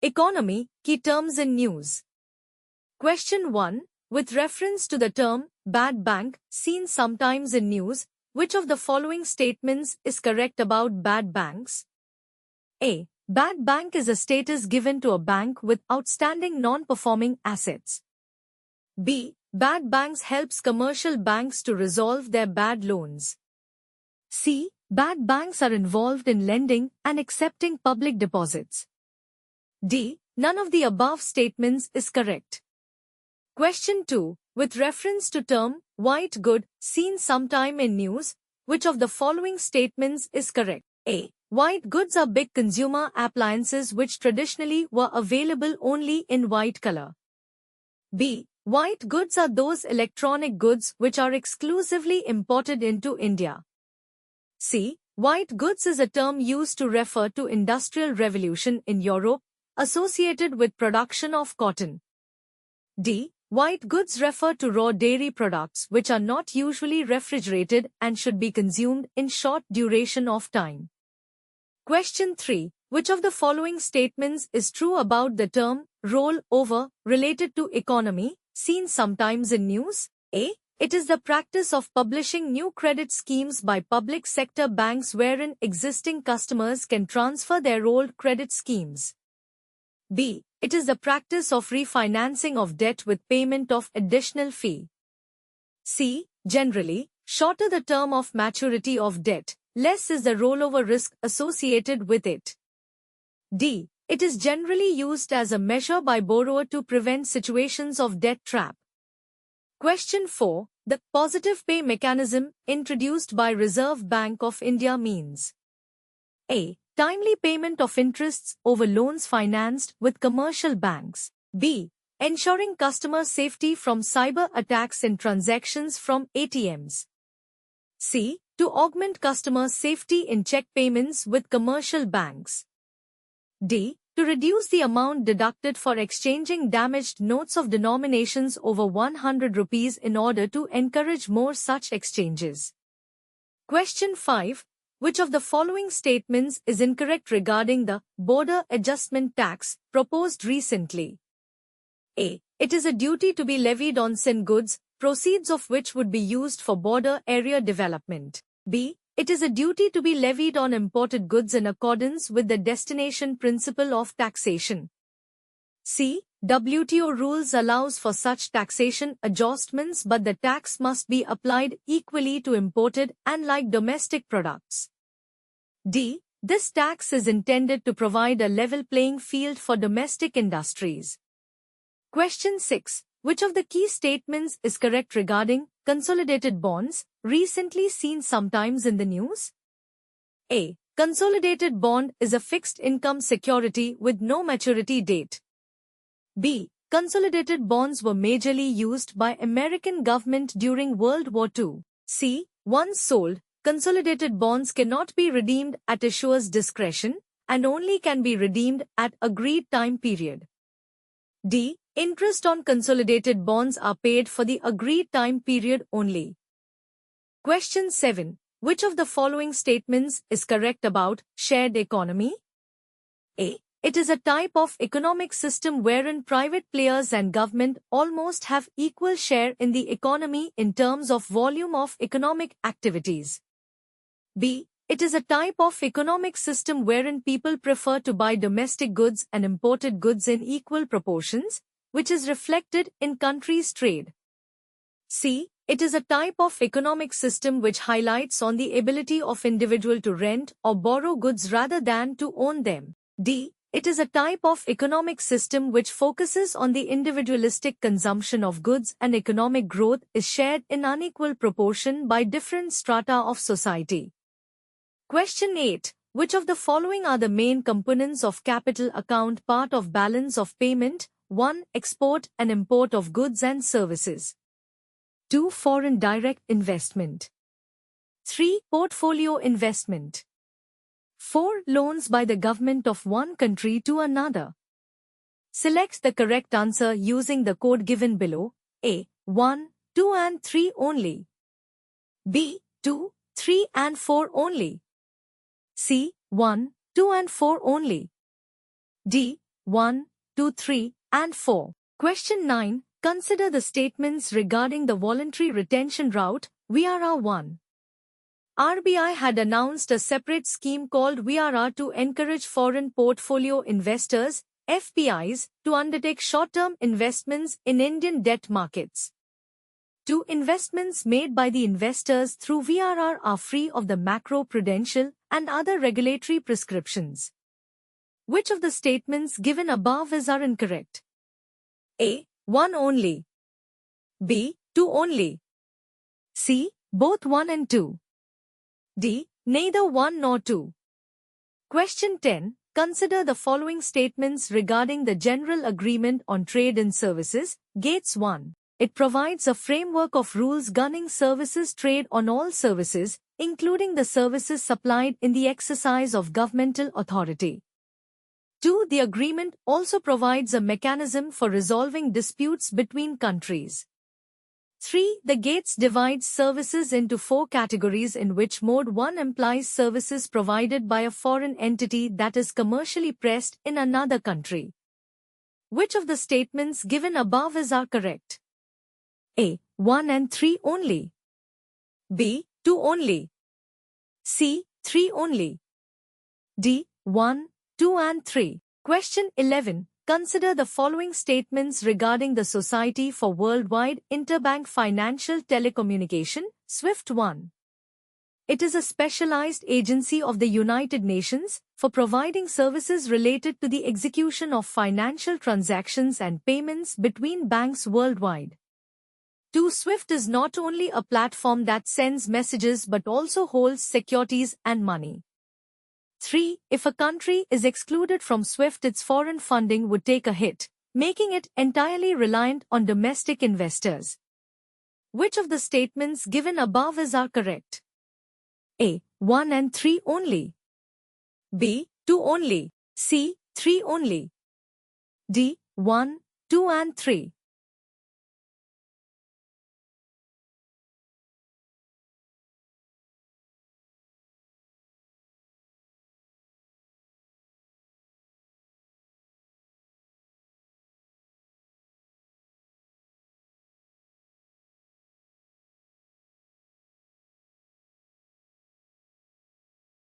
Economy, key terms in news. Question 1. With reference to the term, bad bank, seen sometimes in news, which of the following statements is correct about bad banks? A. Bad bank is a status given to a bank with outstanding non-performing assets. B. Bad banks helps commercial banks to resolve their bad loans. C. Bad banks are involved in lending and accepting public deposits. D. None of the above statements is correct. Question 2. With reference to term, white good, seen sometime in news, which of the following statements is correct? A. White goods are big consumer appliances which traditionally were available only in white color. B. White goods are those electronic goods which are exclusively imported into India. C. White goods is a term used to refer to industrial revolution in Europe, associated with production of cotton. D. White goods refer to raw dairy products which are not usually refrigerated and should be consumed in short duration of time. Question 3. Which of the following statements is true about the term roll over related to economy, seen sometimes in news? A. It is the practice of publishing new credit schemes by public sector banks wherein existing customers can transfer their old credit schemes. B. It is the practice of refinancing of debt with payment of additional fee. C. Generally, shorter the term of maturity of debt, less is the rollover risk associated with it. D. It is generally used as a measure by borrower to prevent situations of debt trap. Question 4. The positive pay mechanism introduced by Reserve Bank of India means A. Timely payment of interests over loans financed with commercial banks. B. Ensuring customer safety from cyber attacks in transactions from ATMs. C. To augment customer safety in check payments with commercial banks. D. To reduce the amount deducted for exchanging damaged notes of denominations over 100 rupees in order to encourage more such exchanges. Question 5. Which of the following statements is incorrect regarding the border adjustment tax proposed recently? A. It is a duty to be levied on sin goods, proceeds of which would be used for border area development. B. It is a duty to be levied on imported goods in accordance with the destination principle of taxation. C. WTO rules allows for such taxation adjustments but the tax must be applied equally to imported and like domestic products. D. This tax is intended to provide a level playing field for domestic industries. Question 6. Which of the key statements is correct regarding consolidated bonds, recently seen sometimes in the news? A. Consolidated bond is a fixed income security with no maturity date. B. Consolidated bonds were majorly used by American government during World War II. C. Once sold, consolidated bonds cannot be redeemed at issuer's discretion and only can be redeemed at agreed time period. D. Interest on consolidated bonds are paid for the agreed time period only. Question 7. Which of the following statements is correct about shared economy? A. It is a type of economic system wherein private players and government almost have equal share in the economy in terms of volume of economic activities. B. It is a type of economic system wherein people prefer to buy domestic goods and imported goods in equal proportions, which is reflected in countries' trade. C. It is a type of economic system which highlights on the ability of individual to rent or borrow goods rather than to own them. D. It is a type of economic system which focuses on the individualistic consumption of goods and economic growth is shared in unequal proportion by different strata of society. Question 8. Which of the following are the main components of capital account part of balance of payment? 1. Export and import of goods and services. 2. Foreign direct investment. 3. Portfolio investment. 4. Loans by the government of one country to another. Select the correct answer using the code given below. A. 1, 2 and 3 only. B. 2, 3 and 4 only. C. 1, 2 and 4 only. D. 1, 2, 3, and 4. Question 9. Consider the statements regarding the voluntary retention route, VRR1. RBI had announced a separate scheme called VRR to encourage foreign portfolio investors, FPIs, to undertake short-term investments in Indian debt markets. 2. Investments made by the investors through VRR are free of the macro-prudential and other regulatory prescriptions. Which of the statements given above are incorrect? A. 1 only. B. 2 only. C. Both 1 and 2. D. Neither 1 nor 2. Question 10. Consider the following statements regarding the General Agreement on Trade in Services, GATS 1. It provides a framework of rules governing services trade on all services, including the services supplied in the exercise of governmental authority. 2. The agreement also provides a mechanism for resolving disputes between countries. 3. The GATS divides services into 4 categories, in which Mode 1 implies services provided by a foreign entity that is commercially pressed in another country. Which of the statements given above are correct? A. 1 and 3 only. B. 2 only. C. 3 only. D. 1, 2 and 3. Question 11. Consider the following statements regarding the Society for Worldwide Interbank Financial Telecommunication, SWIFT 1. It is a specialized agency of the United Nations for providing services related to the execution of financial transactions and payments between banks worldwide. 2. SWIFT is not only a platform that sends messages but also holds securities and money. 3. If a country is excluded from SWIFT, its foreign funding would take a hit, making it entirely reliant on domestic investors. Which of the statements given above are correct? A. 1 and 3 only. B. 2 only. C. 3 only. D. 1, 2 and 3.